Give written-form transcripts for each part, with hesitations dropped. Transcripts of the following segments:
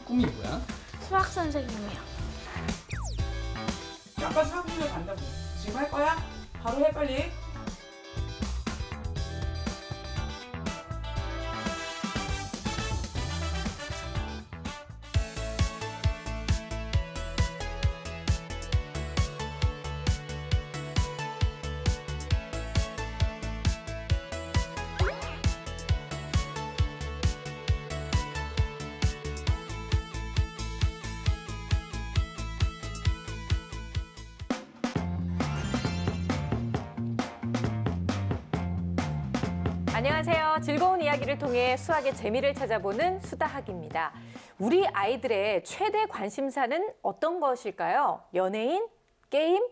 꿈이 뭐야? 수학 선생님이요. 아빠 수학학교 간다고. 지금 할 거야? 바로 해 빨리. 안녕하세요. 즐거운 이야기를 통해 수학의 재미를 찾아보는 수다학입니다. 우리 아이들의 최대 관심사는 어떤 것일까요? 연예인, 게임,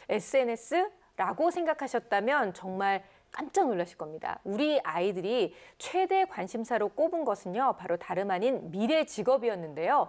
SNS라고 생각하셨다면 정말 깜짝 놀라실 겁니다. 우리 아이들이 최대 관심사로 꼽은 것은요, 바로 다름 아닌 미래 직업이었는데요.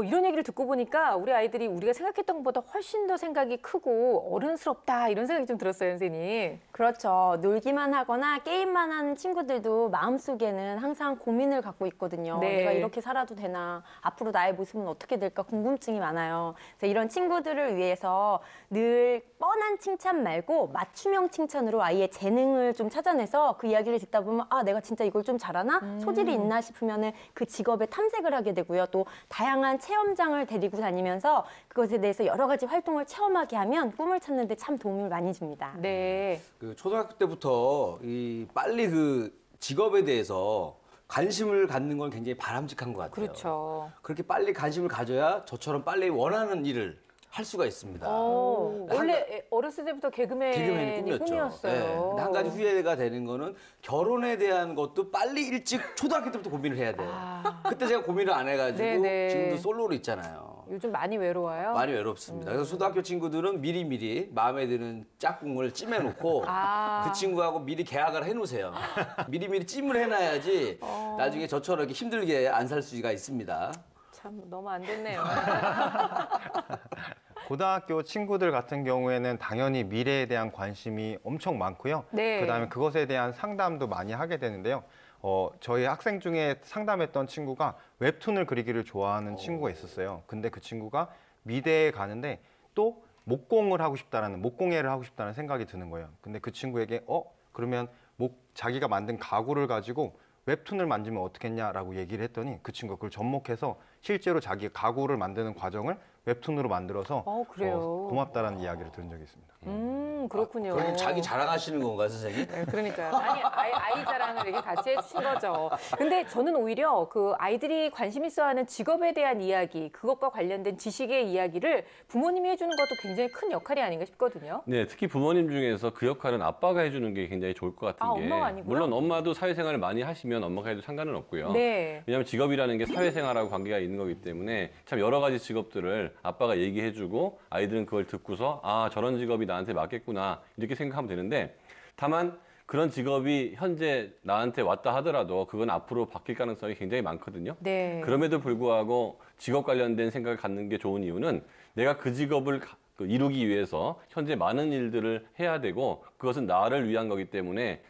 이런 얘기를 듣고 보니까 우리 아이들이 우리가 생각했던 것보다 훨씬 더 생각이 크고 어른스럽다 이런 생각이 좀 들었어요, 선생님. 그렇죠. 놀기만 하거나 게임만 하는 친구들도 마음속에는 항상 고민을 갖고 있거든요. 네. 내가 이렇게 살아도 되나? 앞으로 나의 모습은 어떻게 될까? 궁금증이 많아요. 그래서 이런 친구들을 위해서 늘 뻔한 칭찬 말고 맞춤형 칭찬으로 아이의 재능을 좀 찾아내서 그 이야기를 듣다 보면 아, 내가 진짜 이걸 좀 잘하나? 소질이 있나 싶으면은 그 직업에 탐색을 하게 되고요. 또 다양한 체험장을 데리고 다니면서 그것에 대해서 여러 가지 활동을 체험하게 하면 꿈을 찾는 데 참 도움을 많이 줍니다. 네. 그 초등학교 때부터 빨리 그 직업에 대해서 관심을 갖는 건 굉장히 바람직한 것 같아요. 그렇죠. 그렇게 빨리 관심을 가져야 저처럼 빨리 원하는 일을 할 수가 있습니다. 원래 어렸을 때부터 개그맨이 꿈이었죠. 꿈이었어요. 네. 근데 한 가지 후회가 되는 거는 결혼에 대한 것도 빨리 일찍 초등학교 때부터 고민을 해야 돼요. 그때 제가 고민을 안 해가지고 네네. 지금도 솔로로 있잖아요. 요즘 많이 외로워요? 많이 외롭습니다. 그래서 초등학교 친구들은 미리미리 마음에 드는 짝꿍을 찜해놓고 그 친구하고 미리 계약을 해놓으세요. 미리미리 찜을 해놔야지 나중에 저처럼 이렇게 힘들게 안 살 수가 있습니다. 참 너무 안 됐네요. 고등학교 친구들 같은 경우에는 당연히 미래에 대한 관심이 엄청 많고요. 네. 그다음에 그것에 대한 상담도 많이 하게 되는데요. 저희 학생 중에 상담했던 친구가 웹툰을 그리기를 좋아하는 친구가 있었어요. 근데 그 친구가 미대에 가는데 또 목공을 하고 싶다라는, 목공예를 하고 싶다는 생각이 드는 거예요. 근데 그 친구에게 그러면 자기가 만든 가구를 가지고 웹툰을 만들면 어떻겠냐라고 얘기를 했더니 그 친구가 그걸 접목해서 실제로 자기 가구를 만드는 과정을 웹툰으로 만들어서 그래요? 고맙다라는 이야기를 들은 적이 있습니다. 그렇군요. 그럼 자기 자랑하시는 건가요, 선생님? 네, 그러니까요. 아이 자랑을 이렇게 같이 해주신 거죠. 근데 저는 오히려 그 아이들이 관심 있어 하는 직업에 대한 이야기, 그것과 관련된 지식의 이야기를 부모님이 해주는 것도 굉장히 큰 역할이 아닌가 싶거든요. 네, 특히 부모님 중에서 그 역할은 아빠가 해주는 게 굉장히 좋을 것 같은 게. 엄마가 아니고요? 물론 엄마도 사회생활을 많이 하시면 엄마가 해도 상관은 없고요. 네. 왜냐하면 직업이라는 게 사회생활하고 관계가 있는 거기 때문에 참 여러 가지 직업들을 아빠가 얘기해주고 아이들은 그걸 듣고서 저런 직업이 나한테 맞겠구나 이렇게 생각하면 되는데, 다만 그런 직업이 현재 나한테 왔다 하더라도 그건 앞으로 바뀔 가능성이 굉장히 많거든요. 네. 그럼에도 불구하고 직업 관련된 생각을 갖는 게 좋은 이유는 내가 그 직업을 이루기 위해서 현재 많은 일들을 해야 되고 그것은 나를 위한 거기 때문에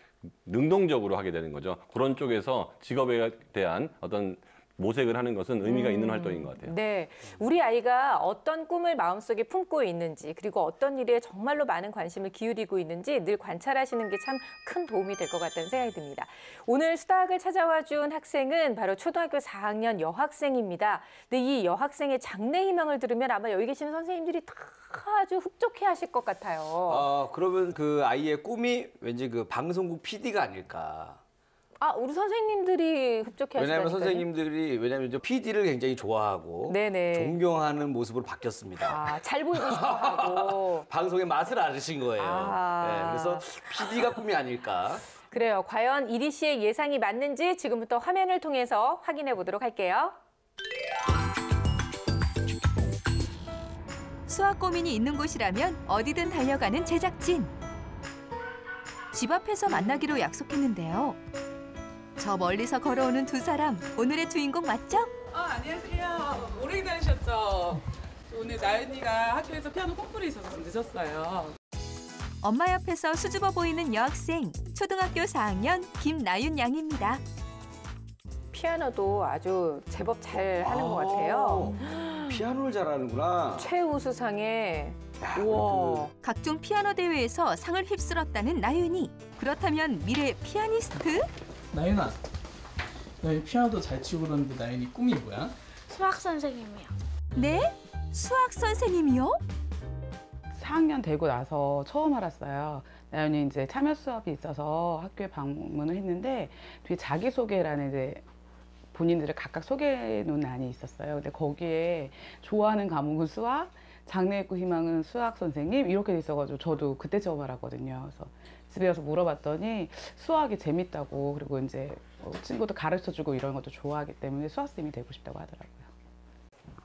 능동적으로 하게 되는 거죠. 그런 쪽에서 직업에 대한 어떤 모색을 하는 것은 의미가 있는 활동인 것 같아요. 네, 우리 아이가 어떤 꿈을 마음속에 품고 있는지, 그리고 어떤 일에 정말로 많은 관심을 기울이고 있는지 늘 관찰하시는 게 참 큰 도움이 될 것 같다는 생각이 듭니다. 오늘 수다학을 찾아와 준 학생은 바로 초등학교 4학년 여학생입니다. 근데 이 여학생의 장래 희망을 들으면 아마 여기 계시는 선생님들이 다 아주 흡족해 하실 것 같아요. 그러면 그 아이의 꿈이 왠지 그 방송국 PD가 아닐까. 우리 선생님들이 흡족해 하시다니까요. 왜냐면 이제 PD를 굉장히 좋아하고 네네. 존경하는 모습으로 바뀌었습니다. 잘 보이고 싶어 하고. 방송의 맛을 알으신 거예요. 네, 그래서 PD가 꿈이 아닐까. 그래요. 과연 이리 씨의 예상이 맞는지 지금부터 화면을 통해서 확인해 보도록 할게요. 수학 고민이 있는 곳이라면 어디든 달려가는 제작진. 집 앞에서 만나기로 약속했는데요. 저 멀리서 걸어오는 두 사람, 오늘의 주인공 맞죠? 안녕하세요. 오래 기다리셨죠? 오늘 나연이가 학교에서 피아노 콩쿠르 있어서 늦었어요. 엄마 옆에서 수줍어 보이는 여학생, 초등학교 4학년 김나윤 양입니다. 피아노도 아주 제법 잘 하는 것 같아요. 피아노를 잘하는구나. 최우수상에 야, 우와. 각종 피아노 대회에서 상을 휩쓸었다는 나윤이. 그렇다면 미래 피아니스트? 나윤아, 너희 피아노도 잘 치고 그러는데 나윤이 꿈이 뭐야? 수학 선생님이요. 네? 수학 선생님이요? 4학년 되고 나서 처음 알았어요. 나연이 이제 참여 수업이 있어서 학교에 방문을 했는데 뒤에 자기소개라는 이제 본인들을 각각 소개해 놓은 안이 있었어요. 근데 거기에 좋아하는 과목은 수학, 장래의 꿈 희망은 수학 선생님 이렇게 돼 있어가지고 저도 그때 처음 알았거든요. 그래서 집에 가서 물어봤더니 수학이 재밌다고 그리고 이제 친구도 가르쳐주고 이런 것도 좋아하기 때문에 수학 쌤이 되고 싶다고 하더라고요.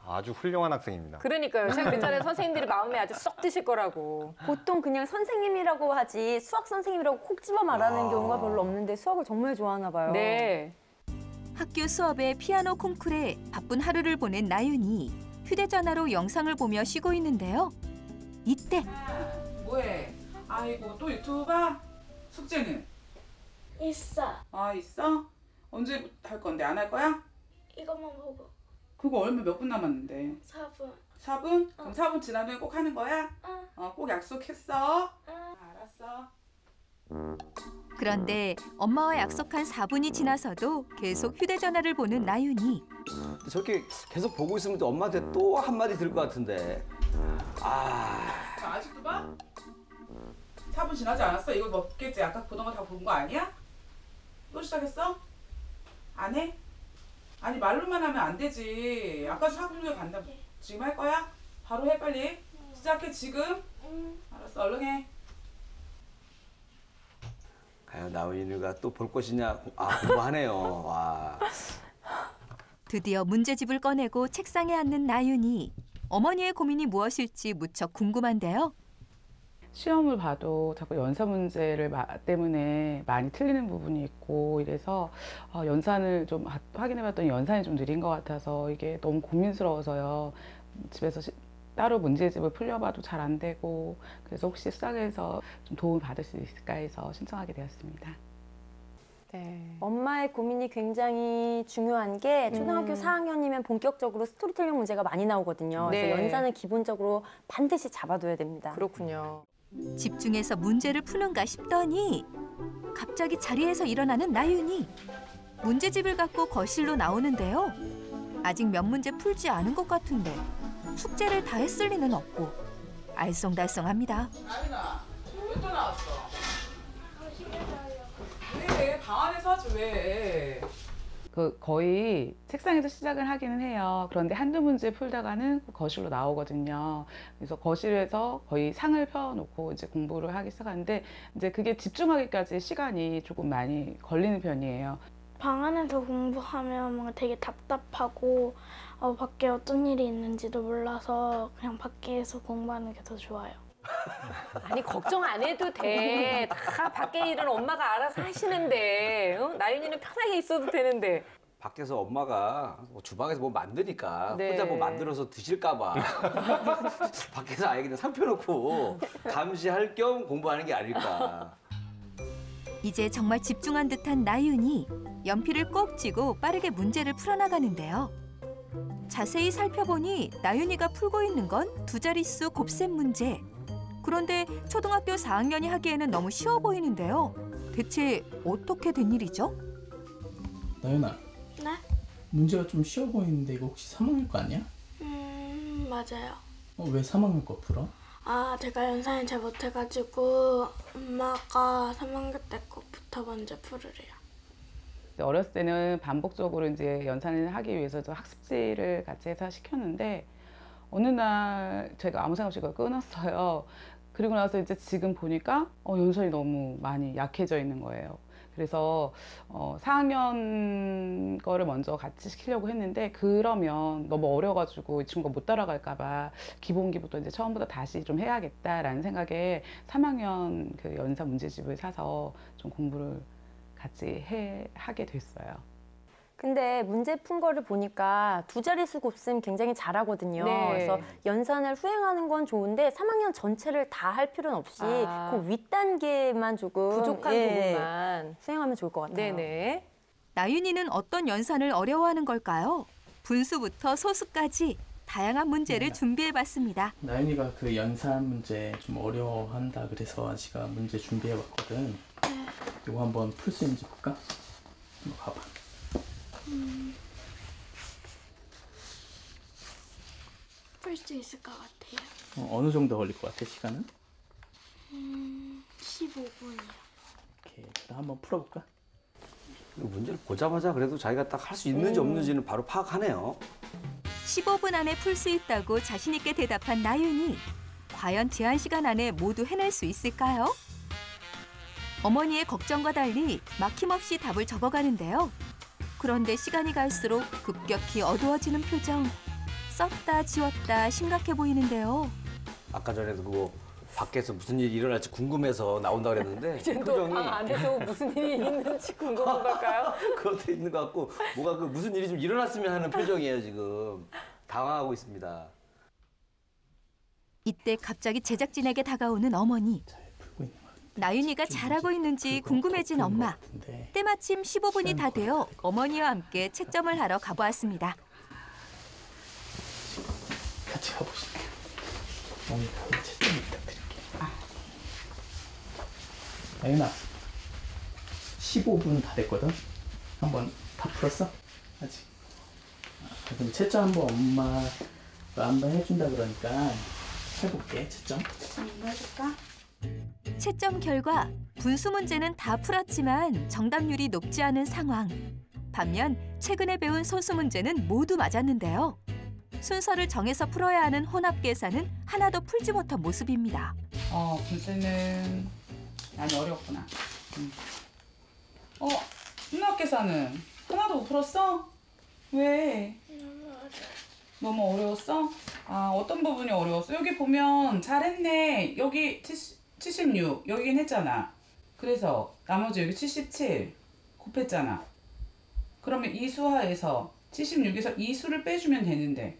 아주 훌륭한 학생입니다. 그러니까요. 제가 그랬잖아요. 선생님들이 마음에 아주 쏙 드실 거라고. 보통 그냥 선생님이라고 하지 수학 선생님이라고 콕 집어 말하는 경우가 별로 없는데 수학을 정말 좋아하나 봐요. 네. 학교 수업에 피아노 콩쿨에 바쁜 하루를 보낸 나윤이 휴대전화로 영상을 보며 쉬고 있는데요. 이때 뭐해? 아이고 또 유튜브 봐? 숙제는? 있어. 아 있어? 언제 할 건데? 안 할 거야? 이것만 보고. 그거 얼마 몇 분 남았는데? 4분. 4분? 그럼 4분 지난 후에 꼭 하는 거야? 응. 꼭 약속했어? 응. 알았어. 그런데 엄마와 약속한 4분이 지나서도 계속 휴대전화를 보는 나윤이. 저렇게 계속 보고 있으면 또 엄마한테 또 한마디 들 것 같은데. 아직도 봐? 4분 지나지 않았어? 이거 먹겠지? 아까 보던 거 다 본 거 아니야? 또 시작했어? 안 해? 아니 말로만 하면 안 되지. 아까 4분 후에 간다. 지금 할 거야? 바로 해 빨리. 시작해 지금. 알았어 얼른 해. 과연 나윤이가 또 볼 것이냐? 공부하네요. 와. 드디어 문제집을 꺼내고 책상에 앉는 나윤이. 어머니의 고민이 무엇일지 무척 궁금한데요. 시험을 봐도 자꾸 연산 문제를 때문에 많이 틀리는 부분이 있고 이래서 연산을 좀 확인해봤더니 연산이 좀 느린 것 같아서 이게 너무 고민스러워서요. 집에서 따로 문제집을 풀려봐도 잘 안 되고 그래서 혹시 수학에서 좀 도움을 받을 수 있을까 해서 신청하게 되었습니다. 네. 엄마의 고민이 굉장히 중요한 게 초등학교 4학년이면 본격적으로 스토리텔링 문제가 많이 나오거든요. 네. 그래서 연산을 기본적으로 반드시 잡아둬야 됩니다. 그렇군요. 집중해서 문제를 푸는가 싶더니 갑자기 자리에서 일어나는 나윤이. 문제집을 갖고 거실로 나오는데요. 아직 몇 문제 풀지 않은 것 같은데 숙제를 다 했을 리는 없고 알쏭달쏭합니다. 나윤아 왜 또 나왔어? 왜? 방 안에서 하지 왜? 거의 책상에서 시작을 하기는 해요. 그런데 한두 문제 풀다가는 거실로 나오거든요. 그래서 거실에서 거의 상을 펴놓고 이제 공부를 하기 시작하는데 이제 그게 집중하기까지 시간이 조금 많이 걸리는 편이에요. 방 안에서 공부하면 뭔가 되게 답답하고 밖에 어떤 일이 있는지도 몰라서 그냥 밖에서 공부하는 게 더 좋아요. 아니 걱정 안 해도 돼. 다 밖에 일은 엄마가 알아서 하시는데 나윤이는 편하게 있어도 되는데. 밖에서 엄마가 주방에서 뭐 만드니까 네. 혼자 뭐 만들어서 드실까 봐 밖에서 아예 그냥 상 펴놓고 감시할 겸 공부하는 게 아닐까. 이제 정말 집중한 듯한 나윤이 연필을 꼭 쥐고 빠르게 문제를 풀어나가는데요. 자세히 살펴보니 나윤이가 풀고 있는 건 두 자릿수 곱셈 문제. 그런데 초등학교 4학년이 하기에는 너무 쉬워 보이는데요. 대체 어떻게 된 일이죠? 나윤아, 네? 문제가 좀 쉬워 보이는데 이거 혹시 3학년 거 아니야? 맞아요. 왜 3학년 거 풀어? 제가 연산을 잘 못해가지고 엄마가 3학년 때 것부터 먼저 풀으래요. 어렸을 때는 반복적으로 이제 연산을 하기 위해서도 학습지를 같이 해서 시켰는데 어느 날 제가 아무 생각 없이 그걸 끊었어요. 그리고 나서 이제 지금 보니까 연산이 너무 많이 약해져 있는 거예요. 그래서 4학년 거를 먼저 같이 시키려고 했는데 그러면 너무 어려가지고 이 친구가 못 따라갈까 봐 기본기부터 이제 처음부터 다시 좀 해야겠다라는 생각에 3학년 그 연산 문제집을 사서 좀 공부를 같이 하게 됐어요. 근데 문제 푼 거를 보니까 두 자릿수 곱셈 굉장히 잘하거든요. 네. 그래서 연산을 후행하는 건 좋은데 3학년 전체를 다 할 필요는 없이 그 윗단계만 조금 부족한 부분만. 수행하면 좋을 것 같아요. 네네. 나윤이는 어떤 연산을 어려워하는 걸까요? 분수부터 소수까지 다양한 문제를 준비해봤습니다. 나윤이가 그 연산 문제 좀 어려워한다 그래서 제가 문제 준비해봤거든. 이거 한번 풀 수 있는지 볼까? 한번 가봐. 풀 수 있을 것 같아요. 어느 정도 걸릴 것 같아, 시간은? 15분이요. 오케이, 그럼 한번 풀어볼까? 문제를 보자마자 그래도 자기가 딱 할 수 있는지 없는지는 바로 파악하네요. 15분 안에 풀 수 있다고 자신 있게 대답한 나윤이. 과연 제한 시간 안에 모두 해낼 수 있을까요? 어머니의 걱정과 달리 막힘없이 답을 적어가는데요. 그런데 시간이 갈수록 급격히 어두워지는 표정. 썼다 지웠다 심각해 보이는데요. 아까 전에도 그거 밖에서 무슨 일이 일어날지 궁금해서 나온다 그랬는데 이제 또 표정이 방 안에서 무슨 일이 있는지 궁금한 걸까요? 그것도 있는 것 같고 뭐가 그 무슨 일이 좀 일어났으면 하는 표정이에요 지금. 당황하고 있습니다. 이때 갑자기 제작진에게 다가오는 어머니. 잘 풀고 있는 것 같아. 나윤이가 잘하고 있는지 궁금해진 엄마. 때마침 15분이 다 되어 어머니와 함께 채점을 하러 가보았습니다. 같이 가보실게요. 어머니가 채점 부탁드릴게요. 나윤아, 15분 다 됐거든? 한번 다 풀었어? 아직? 그럼 채점 한번 엄마가 한번 해준다 그러니까 해볼게, 채점. 한번 해볼까? 채점 결과 분수 문제는 다 풀었지만 정답률이 높지 않은 상황. 반면 최근에 배운 소수 문제는 모두 맞았는데요. 순서를 정해서 풀어야 하는 혼합 계산은 하나도 풀지 못한 모습입니다. 분수는 많이 어렵구나. 혼합 계산은 하나도 못 풀었어? 왜? 너무 어려웠어? 어떤 부분이 어려웠어? 여기 보면 잘했네. 여기 76 여기긴 했잖아. 그래서 나머지 여기 77 곱했잖아. 그러면 이 수하에서 76에서 이 수를 빼주면 되는데,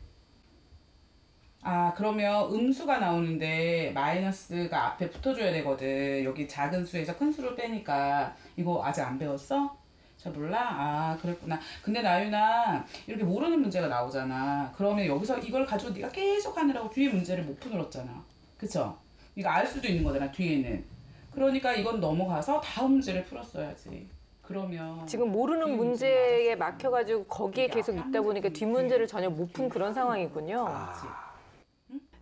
그러면 음수가 나오는데 마이너스가 앞에 붙어줘야 되거든. 여기 작은 수에서 큰 수를 빼니까. 이거 아직 안 배웠어? 잘 몰라? 그랬구나. 근데 나윤아, 이렇게 모르는 문제가 나오잖아. 그러면 여기서 이걸 가지고 네가 계속 하느라고 뒤에 문제를 못 풀었잖아. 그쵸? 이거 알 수도 있는 거잖아, 뒤에는. 그러니까 이건 넘어가서 다음 문제를 풀었어야지. 그러면 지금 모르는 문제에 막혀가지고 거기에 계속 있다 보니까 뒷문제를 전혀 못 푼 그런 상황이군요.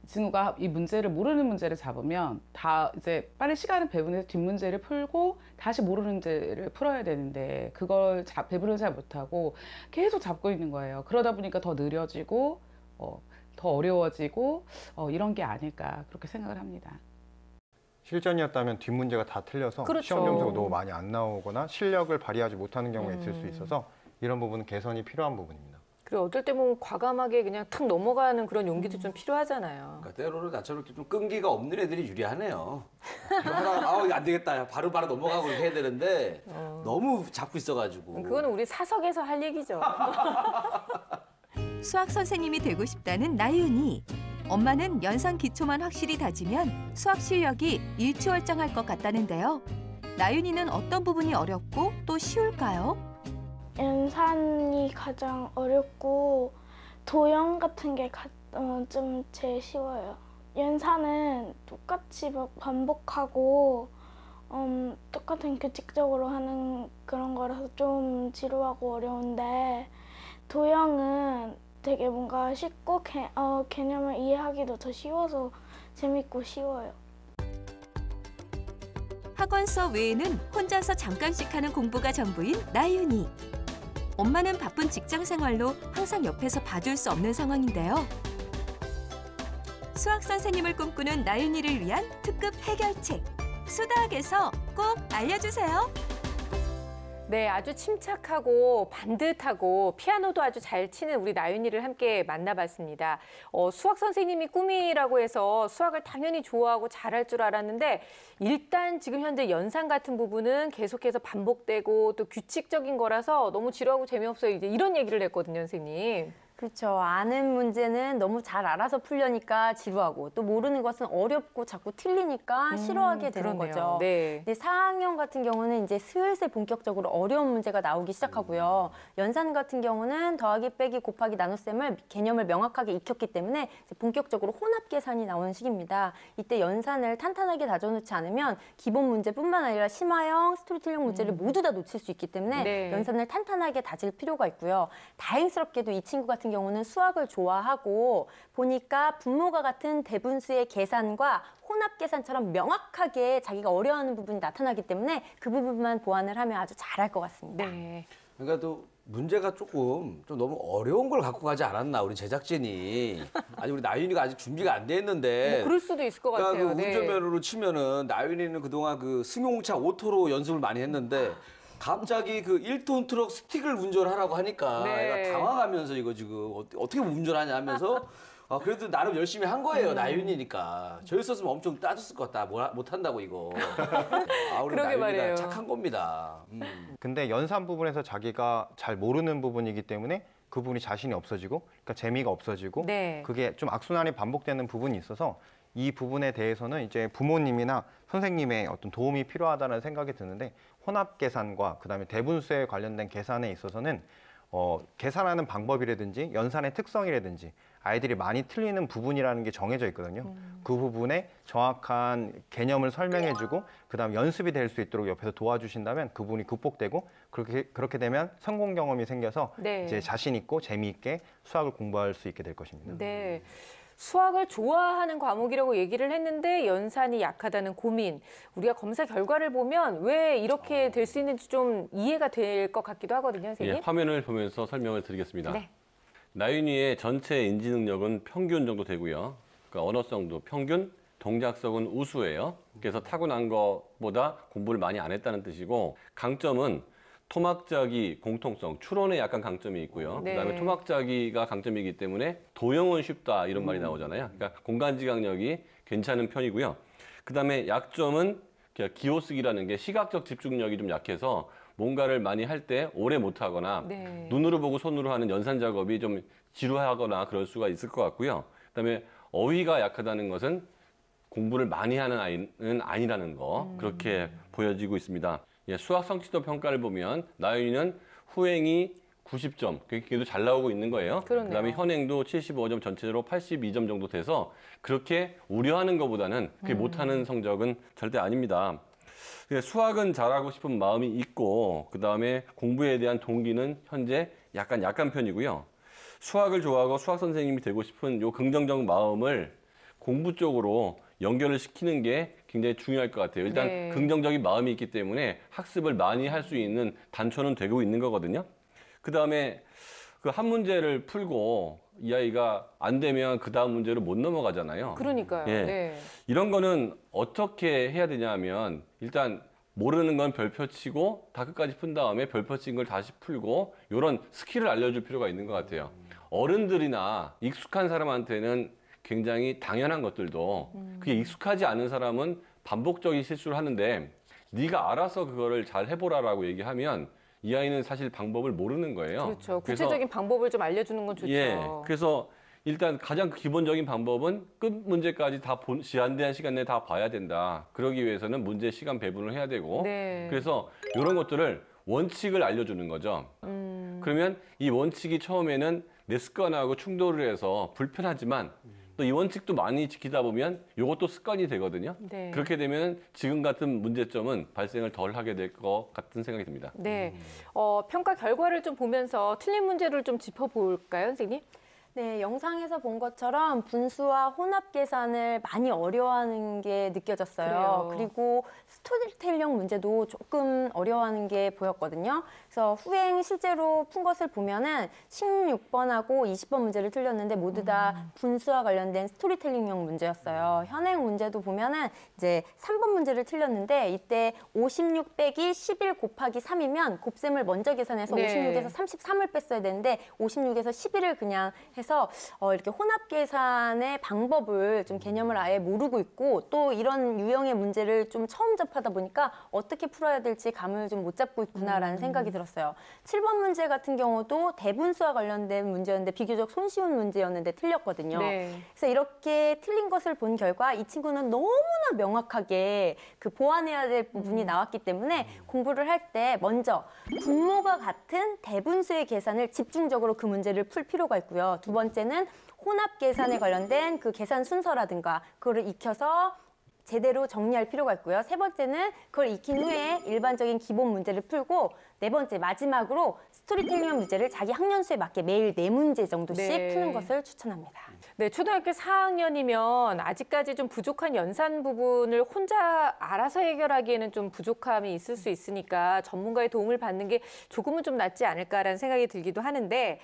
친구가 이 문제를 모르는 문제를 잡으면 다 이제 빨리 시간을 배분해서 뒷문제를 풀고 다시 모르는 문제를 풀어야 되는데 그걸 배분을 잘 못하고 계속 잡고 있는 거예요. 그러다 보니까 더 느려지고 더 어려워지고 이런 게 아닐까 그렇게 생각을 합니다. 실전이었다면 뒷문제가 다 틀려서 그렇죠. 시험 점수가 너무 많이 안 나오거나 실력을 발휘하지 못하는 경우가 있을 수 있어서 이런 부분은 개선이 필요한 부분입니다. 그리고 어떨 때 보면 과감하게 그냥 탁 넘어가는 그런 용기도 좀 필요하잖아요. 그러니까 때로는 나처럼 좀 끈기가 없는 애들이 유리하네요. 이거 하다가 이거 안 되겠다. 바로 넘어가고 이렇게 해야 되는데 너무 잡고 있어가지고. 그거는 우리 사석에서 할 얘기죠. 수학 선생님이 되고 싶다는 나윤이. 엄마는 연산 기초만 확실히 다지면 수학 실력이 일취월장할 것 같다는데요. 나윤이는 어떤 부분이 어렵고 또 쉬울까요? 연산이 가장 어렵고 도형 같은 게 좀 제일 쉬워요. 연산은 똑같이 막 반복하고 똑같은 규칙적으로 하는 그런 거라서 좀 지루하고 어려운데 도형은 되게 뭔가 쉽고 개념을 이해하기도 더 쉬워서 재밌고 쉬워요. 학원 수업 외에는 혼자서 잠깐씩 하는 공부가 전부인 나윤이. 엄마는 바쁜 직장 생활로 항상 옆에서 봐줄 수 없는 상황인데요. 수학 선생님을 꿈꾸는 나윤이를 위한 특급 해결책. 수다학에서 꼭 알려주세요. 네, 아주 침착하고 반듯하고 피아노도 아주 잘 치는 우리 나윤이를 함께 만나봤습니다. 수학 선생님이 꿈이라고 해서 수학을 당연히 좋아하고 잘할 줄 알았는데 일단 지금 현재 연산 같은 부분은 계속해서 반복되고 또 규칙적인 거라서 너무 지루하고 재미없어요. 이제 이런 얘기를 했거든요, 선생님. 그렇죠. 아는 문제는 너무 잘 알아서 풀려니까 지루하고 또 모르는 것은 어렵고 자꾸 틀리니까 싫어하게 되는 그러네요. 거죠. 네. 근데 4학년 같은 경우는 이제 슬슬 본격적으로 어려운 문제가 나오기 시작하고요. 연산 같은 경우는 더하기, 빼기, 곱하기, 나눗셈을 개념을 명확하게 익혔기 때문에 이제 본격적으로 혼합 계산이 나오는 시기입니다. 이때 연산을 탄탄하게 다져놓지 않으면 기본 문제뿐만 아니라 심화형, 스토리텔링 문제를 모두 다 놓칠 수 있기 때문에 네. 연산을 탄탄하게 다질 필요가 있고요. 다행스럽게도 이 친구 같은 경우는 수학을 좋아하고 보니까 분모가 같은 대분수의 계산과 혼합 계산처럼 명확하게 자기가 어려워하는 부분이 나타나기 때문에 그 부분만 보완을 하면 아주 잘할 것 같습니다. 네. 그러니까 또 문제가 조금 좀 너무 어려운 걸 갖고 가지 않았나 우리 제작진이. 아니 우리 나윤이가 아직 준비가 안 돼 있는데. 뭐 그럴 수도 있을 것 그러니까 같아요. 그 네. 운전면허로 치면은 나윤이는 그동안 그 승용차 오토로 연습을 많이 했는데 갑자기 그 1톤 트럭 스틱을 운전하라고 하니까 네. 애가 당황하면서 이거 지금 어떻게 운전하냐 하면서 그래도 나름 열심히 한 거예요. 나윤이니까. 저였었으면 엄청 따졌을 것 같다. 못한다고 이거. 우리 그러게 나윤이가 말이에요. 착한 겁니다. 근데 연산 부분에서 자기가 잘 모르는 부분이기 때문에 그 부분이 자신이 없어지고 그러니까 재미가 없어지고 네. 그게 좀 악순환이 반복되는 부분이 있어서 이 부분에 대해서는 이제 부모님이나 선생님의 어떤 도움이 필요하다는 생각이 드는데 혼합 계산과 그다음에 대분수에 관련된 계산에 있어서는 계산하는 방법이라든지 연산의 특성이라든지 아이들이 많이 틀리는 부분이라는 게 정해져 있거든요. 그 부분에 정확한 개념을 설명해주고 그다음 연습이 될 수 있도록 옆에서 도와주신다면 그 부분이 극복되고 그렇게 되면 성공 경험이 생겨서 네. 이제 자신 있고 재미있게 수학을 공부할 수 있게 될 것입니다. 네. 수학을 좋아하는 과목이라고 얘기를 했는데 연산이 약하다는 고민. 우리가 검사 결과를 보면 왜 이렇게 될 수 있는지 좀 이해가 될 것 같기도 하거든요, 선생님. 예, 화면을 보면서 설명을 드리겠습니다. 네. 나윤이의 전체 인지 능력은 평균 정도 되고요. 그러니까 언어성도 평균, 동작성은 우수예요. 그래서 타고난 것보다 공부를 많이 안 했다는 뜻이고 강점은 토막자기 공통성, 추론에 약간 강점이 있고요. 네. 그다음에 토막자기가 강점이기 때문에 도형은 쉽다 이런 말이 나오잖아요. 그러니까 공간지각력이 괜찮은 편이고요. 그다음에 약점은 기호쓰기라는 게 시각적 집중력이 좀 약해서 뭔가를 많이 할 때 오래 못하거나 네. 눈으로 보고 손으로 하는 연산 작업이 좀 지루하거나 그럴 수가 있을 것 같고요. 그다음에 어휘가 약하다는 것은 공부를 많이 하는 아이는 아니라는 거 그렇게 보여지고 있습니다. 예, 수학 성취도 평가를 보면 나윤이는 후행이 90점, 그래도 잘 나오고 있는 거예요. 그렇네요. 그다음에 현행도 75점, 전체적으로 82점 정도 돼서 그렇게 우려하는 것보다는 그렇게 못하는 성적은 절대 아닙니다. 수학은 잘하고 싶은 마음이 있고 그다음에 공부에 대한 동기는 현재 약간 약한 편이고요. 수학을 좋아하고 수학 선생님이 되고 싶은 요 긍정적 마음을 공부 쪽으로 연결을 시키는 게 굉장히 중요할 것 같아요. 일단 네. 긍정적인 마음이 있기 때문에 학습을 많이 할 수 있는 단초는 되고 있는 거거든요. 그다음에 그 한 문제를 풀고 이 아이가 안 되면 그 다음 문제로 못 넘어가잖아요. 그러니까요. 예. 네. 이런 거는 어떻게 해야 되냐 하면 일단 모르는 건 별표 치고 다 끝까지 푼 다음에 별표 친 걸 다시 풀고 이런 스킬을 알려줄 필요가 있는 것 같아요. 어른들이나 익숙한 사람한테는 굉장히 당연한 것들도 그게 익숙하지 않은 사람은 반복적인 실수를 하는데 네가 알아서 그거를 잘 해보라라고 얘기하면 이 아이는 사실 방법을 모르는 거예요. 그렇죠. 그래서 구체적인 방법을 좀 알려주는 건 좋죠. 예, 그래서 일단 가장 기본적인 방법은 끝 문제까지 다 제한된 시간 내에 다 봐야 된다. 그러기 위해서는 문제 시간 배분을 해야 되고 네. 그래서 이런 것들을 원칙을 알려주는 거죠. 그러면 이 원칙이 처음에는 내 습관하고 충돌을 해서 불편하지만 또 이 원칙도 많이 지키다 보면 이것도 습관이 되거든요. 네. 그렇게 되면 지금 같은 문제점은 발생을 덜 하게 될 것 같은 생각이 듭니다. 네. 평가 결과를 좀 보면서 틀린 문제를 좀 짚어볼까요, 선생님? 네, 영상에서 본 것처럼 분수와 혼합 계산을 많이 어려워하는 게 느껴졌어요. 그래요. 그리고 스토리텔링 문제도 조금 어려워하는 게 보였거든요. 그래서 후행 실제로 푼 것을 보면은 16번하고 20번 문제를 틀렸는데 모두 다 분수와 관련된 스토리텔링형 문제였어요. 현행 문제도 보면은 이제 3번 문제를 틀렸는데 이때 56 빼기 11 곱하기 3이면 곱셈을 먼저 계산해서 네. 56에서 33을 뺐어야 되는데 56에서 11을 그냥 해서 해서 이렇게 혼합 계산의 방법을 좀 개념을 아예 모르고 있고 또 이런 유형의 문제를 좀 처음 접하다 보니까 어떻게 풀어야 될지 감을 좀 못 잡고 있구나라는 생각이 들었어요. 7번 문제 같은 경우도 대분수와 관련된 문제였는데 비교적 손쉬운 문제였는데 틀렸거든요. 네. 그래서 이렇게 틀린 것을 본 결과 이 친구는 너무나 명확하게 그 보완해야 될 부분이 나왔기 때문에 공부를 할 때 먼저 분모가 같은 대분수의 계산을 집중적으로 그 문제를 풀 필요가 있고요. 두 번째는 혼합 계산에 관련된 그 계산 순서라든가 그거를 익혀서 제대로 정리할 필요가 있고요. 세 번째는 그걸 익힌 후에 일반적인 기본 문제를 풀고 네 번째 마지막으로 스토리텔링 문제를 자기 학년수에 맞게 매일 4문제 정도씩 네. 푸는 것을 추천합니다. 네, 초등학교 4학년이면 아직까지 좀 부족한 연산 부분을 혼자 알아서 해결하기에는 좀 부족함이 있을 수 있으니까 전문가의 도움을 받는 게 조금은 좀 낫지 않을까라는 생각이 들기도 하는데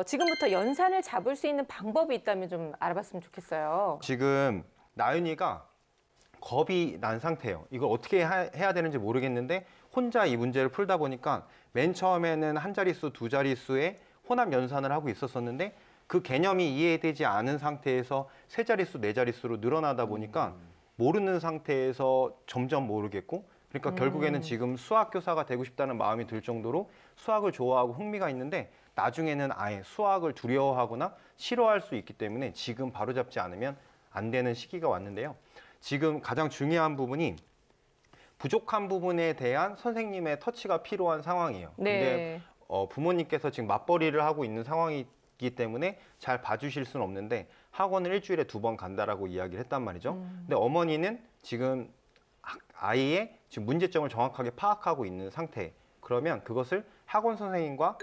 지금부터 연산을 잡을 수 있는 방법이 있다면 좀 알아봤으면 좋겠어요. 지금 나윤이가 겁이 난 상태예요. 이걸 어떻게 해야 되는지 모르겠는데 혼자 이 문제를 풀다 보니까 맨 처음에는 한 자릿수, 두 자릿수의 혼합 연산을 하고 있었었는데 그 개념이 이해되지 않은 상태에서 세 자릿수, 네 자릿수로 늘어나다 보니까 모르는 상태에서 점점 모르겠고 그러니까 결국에는 지금 수학 교사가 되고 싶다는 마음이 들 정도로 수학을 좋아하고 흥미가 있는데 나중에는 아예 수학을 두려워하거나 싫어할 수 있기 때문에 지금 바로잡지 않으면 안 되는 시기가 왔는데요. 지금 가장 중요한 부분이 부족한 부분에 대한 선생님의 터치가 필요한 상황이에요. 네. 근데 부모님께서 지금 맞벌이를 하고 있는 상황이기 때문에 잘 봐주실 수는 없는데 학원을 일주일에 2번 간다라고 이야기를 했단 말이죠. 근데 어머니는 지금 아이의 지금 문제점을 정확하게 파악하고 있는 상태. 그러면 그것을 학원 선생님과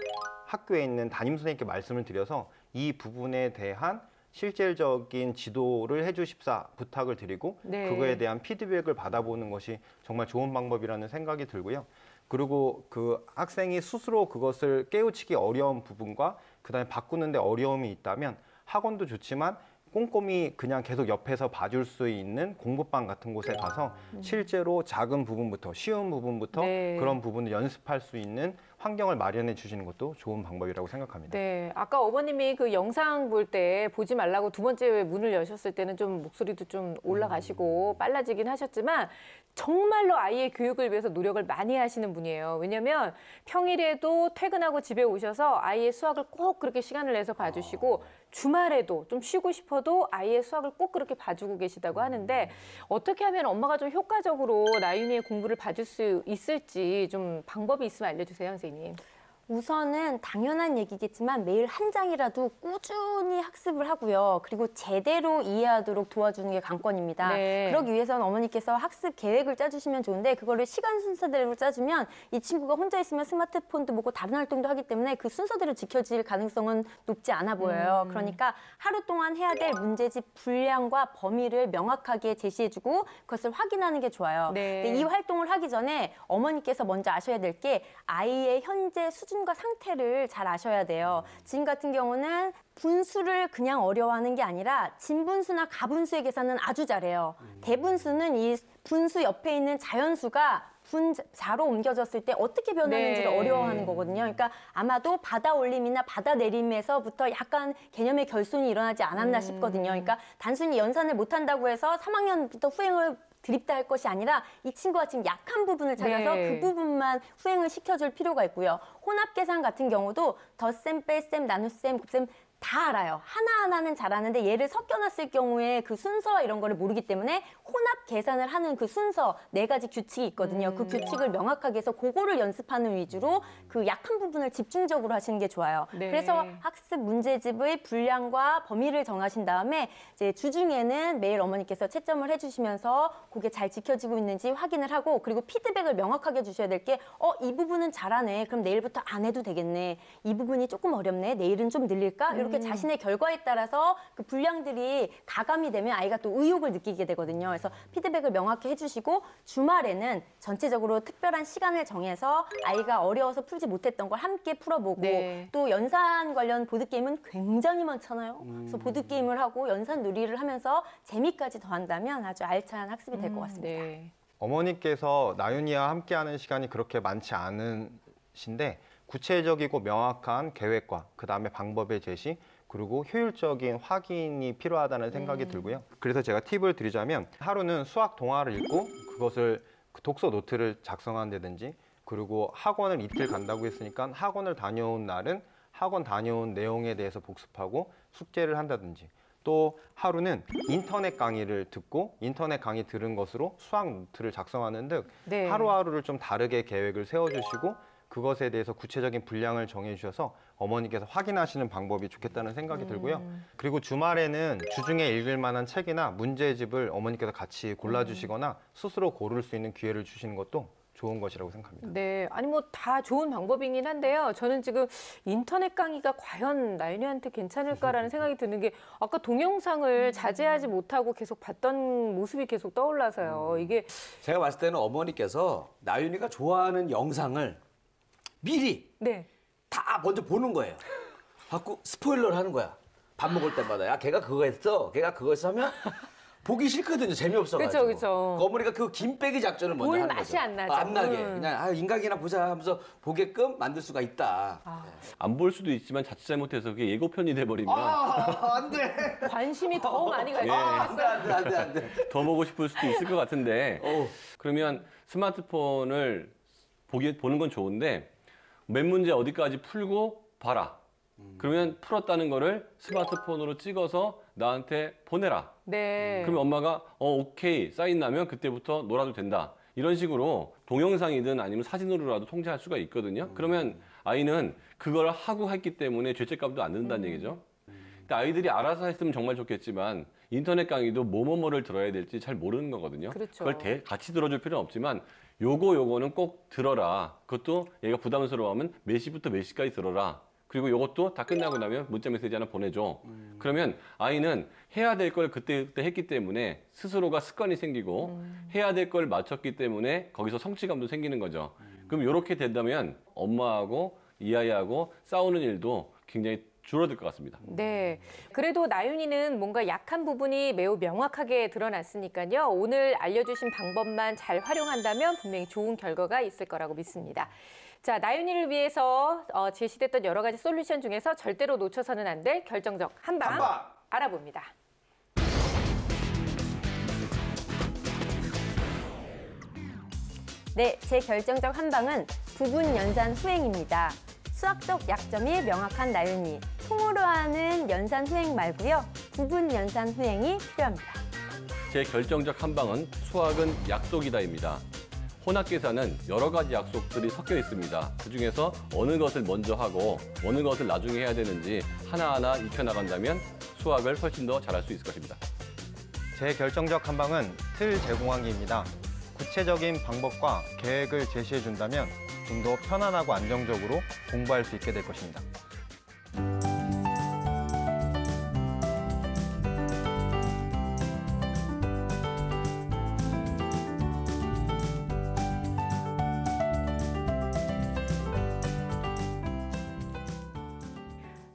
학교에 있는 담임 선생님께 말씀을 드려서 이 부분에 대한 실질적인 지도를 해주십사 부탁을 드리고 네. 그거에 대한 피드백을 받아보는 것이 정말 좋은 방법이라는 생각이 들고요. 그리고 그 학생이 스스로 그것을 깨우치기 어려운 부분과 그다음에 바꾸는데 어려움이 있다면 학원도 좋지만 꼼꼼히 그냥 계속 옆에서 봐줄 수 있는 공부방 같은 곳에 가서 실제로 작은 부분부터 쉬운 부분부터 네. 그런 부분을 연습할 수 있는 환경을 마련해 주시는 것도 좋은 방법이라고 생각합니다. 네, 아까 어머님이 그 영상 볼 때 보지 말라고 두 번째 문을 여셨을 때는 좀 목소리도 좀 올라가시고 빨라지긴 하셨지만 정말로 아이의 교육을 위해서 노력을 많이 하시는 분이에요. 왜냐하면 평일에도 퇴근하고 집에 오셔서 아이의 수학을 꼭 그렇게 시간을 내서 봐주시고 주말에도 좀 쉬고 싶어도 아이의 수학을 꼭 그렇게 봐주고 계시다고 하는데 어떻게 하면 엄마가 좀 효과적으로 나윤이의 공부를 봐줄 수 있을지 좀 방법이 있으면 알려주세요, 선생님. 우선은 당연한 얘기겠지만 매일 한 장이라도 꾸준히 학습을 하고요. 그리고 제대로 이해하도록 도와주는 게 관건입니다. 네. 그러기 위해서는 어머니께서 학습 계획을 짜주시면 좋은데 그거를 시간 순서대로 짜주면 이 친구가 혼자 있으면 스마트폰도 보고 다른 활동도 하기 때문에 그 순서대로 지켜질 가능성은 높지 않아 보여요. 그러니까 하루 동안 해야 될 문제집 분량과 범위를 명확하게 제시해주고 그것을 확인하는 게 좋아요. 네. 근데 이 활동을 하기 전에 어머니께서 먼저 아셔야 될 게 아이의 현재 수준과 상태를 잘 아셔야 돼요. 지금 같은 경우는 분수를 그냥 어려워하는 게 아니라 진분수나 가분수의 계산은 아주 잘해요. 대분수는 이 분수 옆에 있는 자연수가 분자로 옮겨졌을 때 어떻게 변하는지를 네. 어려워하는 거거든요. 그러니까 아마도 받아 올림이나 받아 내림에서부터 약간 개념의 결손이 일어나지 않았나 싶거든요. 그러니까 단순히 연산을 못한다고 해서 3학년부터 후행을 드립다 할 것이 아니라 이 친구가 지금 약한 부분을 찾아서 네. 그 부분만 후행을 시켜줄 필요가 있고요. 혼합 계산 같은 경우도 덧셈, 뺄셈, 나눗셈, 곱셈 다 알아요. 하나하나는 잘하는데 얘를 섞여놨을 경우에 그 순서와 이런 거를 모르기 때문에 혼합 계산을 하는 그 순서 4가지 규칙이 있거든요. 그 규칙을 명확하게 해서 그거를 연습하는 위주로 그 약한 부분을 집중적으로 하시는 게 좋아요. 네. 그래서 학습 문제집의 분량과 범위를 정하신 다음에 이제 주중에는 매일 어머니께서 채점을 해주시면서 그게 잘 지켜지고 있는지 확인을 하고 그리고 피드백을 명확하게 주셔야 될 게 이 부분은 잘하네. 그럼 내일부터 안 해도 되겠네. 이 부분이 조금 어렵네. 내일은 좀 늘릴까? 이렇게 자신의 결과에 따라서 그 분량들이 가감이 되면 아이가 또 의욕을 느끼게 되거든요. 그래서 피드백을 명확히 해주시고 주말에는 전체적으로 특별한 시간을 정해서 아이가 어려워서 풀지 못했던 걸 함께 풀어보고 네. 또 연산 관련 보드게임은 굉장히 많잖아요. 그래서 보드게임을 하고 연산 놀이를 하면서 재미까지 더한다면 아주 알찬 학습이 될 것 같습니다. 네. 어머니께서 나윤이와 함께하는 시간이 그렇게 많지 않으신데 구체적이고 명확한 계획과 그 다음에 방법의 제시 그리고 효율적인 확인이 필요하다는 생각이 들고요. 그래서 제가 팁을 드리자면 하루는 수학 동화를 읽고 그것을 독서 노트를 작성한다든지, 그리고 학원을 이틀 간다고 했으니까 학원을 다녀온 날은 학원 다녀온 내용에 대해서 복습하고 숙제를 한다든지, 또 하루는 인터넷 강의를 듣고 인터넷 강의 들은 것으로 수학 노트를 작성하는 등 네. 하루하루를 좀 다르게 계획을 세워주시고 그것에 대해서 구체적인 분량을 정해주셔서 어머니께서 확인하시는 방법이 좋겠다는 생각이 들고요. 그리고 주말에는 주중에 읽을 만한 책이나 문제집을 어머니께서 같이 골라주시거나 스스로 고를 수 있는 기회를 주시는 것도 좋은 것이라고 생각합니다. 네, 아니 뭐 다 좋은 방법이긴 한데요. 저는 지금 인터넷 강의가 과연 나윤이한테 괜찮을까라는 생각이 드는 게, 아까 동영상을 자제하지 못하고 계속 봤던 모습이 계속 떠올라서요. 이게 제가 봤을 때는 어머니께서 나윤이가 좋아하는 영상을 미리 네. 다 먼저 보는 거예요. 자꾸 스포일러를 하는 거야. 밥 먹을 때마다. 야, 걔가 그거 했어. 걔가 그거 했어 하면 보기 싫거든요. 재미없어가지고. 그쵸, 그쵸. 어머니가 그 김빼기 작전을 먼저 볼 하는 맛이 거죠. 안 나죠. 안 나게. 그냥 인강이나 보자 하면서 보게끔 만들 수가 있다. 안 볼 수도 있지만 자칫 잘못해서 그게 예고편이 돼버리면 안 돼. 관심이 더 많이 가요. 안 돼. 더 보고 싶을 수도 있을 것 같은데, 그러면 스마트폰을 보는 건 좋은데 맨 문제 어디까지 풀고 봐라. 그러면 풀었다는 거를 스마트폰으로 찍어서 나한테 보내라. 네. 그러면 엄마가 오케이 사인 나면 그때부터 놀아도 된다. 이런 식으로 동영상이든 아니면 사진으로라도 통제할 수가 있거든요. 그러면 아이는 그걸 하고 했기 때문에 죄책감도 안 든다는 얘기죠. 근데 아이들이 알아서 했으면 정말 좋겠지만 인터넷 강의도 뭐뭐뭐를 들어야 될지 잘 모르는 거거든요. 그렇죠. 그걸 같이 들어줄 필요는 없지만 요거는 꼭 들어라. 그것도 얘가 부담스러워하면 몇 시부터 몇 시까지 들어라. 그리고 요것도 다 끝나고 나면 문자 메시지 하나 보내줘. 그러면 아이는 해야 될 걸 그때 했기 때문에 스스로가 습관이 생기고 해야 될 걸 맞췄기 때문에 거기서 성취감도 생기는 거죠. 그럼 이렇게 된다면 엄마하고 이 아이하고 싸우는 일도 굉장히 줄어들 것 같습니다. 네. 그래도 나윤이는 뭔가 약한 부분이 매우 명확하게 드러났으니까요. 오늘 알려주신 방법만 잘 활용한다면 분명히 좋은 결과가 있을 거라고 믿습니다. 자, 나윤이를 위해서 제시됐던 여러 가지 솔루션 중에서 절대로 놓쳐서는 안 될 결정적 한방 알아봅니다. 네, 제 결정적 한방은 부분 연산 후행입니다. 수학적 약점이 명확한 나윤이, 통으로 하는 연산 후행 말고요. 부분 연산 후행이 필요합니다. 제 결정적 한방은 수학은 약속이다입니다. 혼합계산은 여러 가지 약속들이 섞여 있습니다. 그중에서 어느 것을 먼저 하고 어느 것을 나중에 해야 되는지 하나하나 익혀나간다면 수학을 훨씬 더 잘할 수 있을 것입니다. 제 결정적 한방은 틀 제공하기입니다. 구체적인 방법과 계획을 제시해 준다면 좀 더 편안하고 안정적으로 공부할 수 있게 될 것입니다.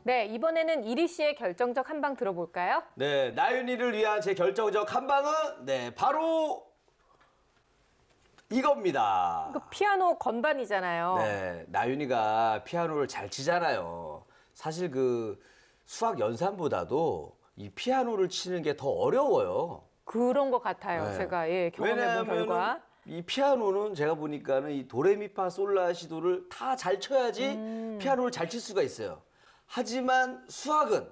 네, 이번에는 이리 씨의 결정적 한방 들어볼까요? 네, 나윤이를 위한 제 결정적 한방은 바로 이겁니다. 그 피아노 건반이잖아요. 네, 나윤이가 피아노를 잘 치잖아요. 사실 그 수학 연산보다도 이 피아노를 치는 게 더 어려워요. 그런 것 같아요. 네. 제가 경험해본 결과. 이 피아노는 제가 보니까는 이 도레미파솔라시도를 다 잘 쳐야지 피아노를 잘 칠 수가 있어요. 하지만 수학은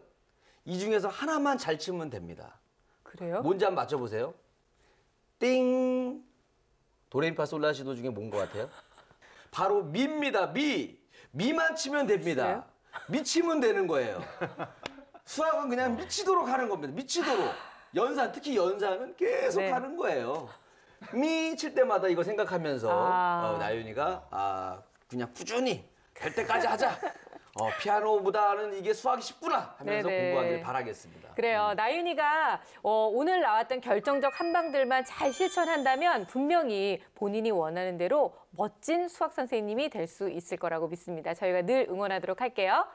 이 중에서 하나만 잘 치면 됩니다. 그래요? 뭔지 한번 맞춰보세요. 띵. 도레미파솔라시도 중에 뭔 것 같아요? 바로 미입니다. 미. 미만 치면 됩니다. 미 치면 되는 거예요. 수학은 그냥 미치도록 하는 겁니다. 미치도록. 연산, 특히 연산은 계속 네. 하는 거예요. 미 칠 때마다 이거 생각하면서 나윤이가 그냥 꾸준히 될 때까지 하자. 피아노보다는 이게 수학이 쉽구나 하면서 네네. 공부하기를 바라겠습니다. 그래요. 나윤이가 오늘 나왔던 결정적 한방들만 잘 실천한다면 분명히 본인이 원하는 대로 멋진 수학 선생님이 될 수 있을 거라고 믿습니다. 저희가 늘 응원하도록 할게요.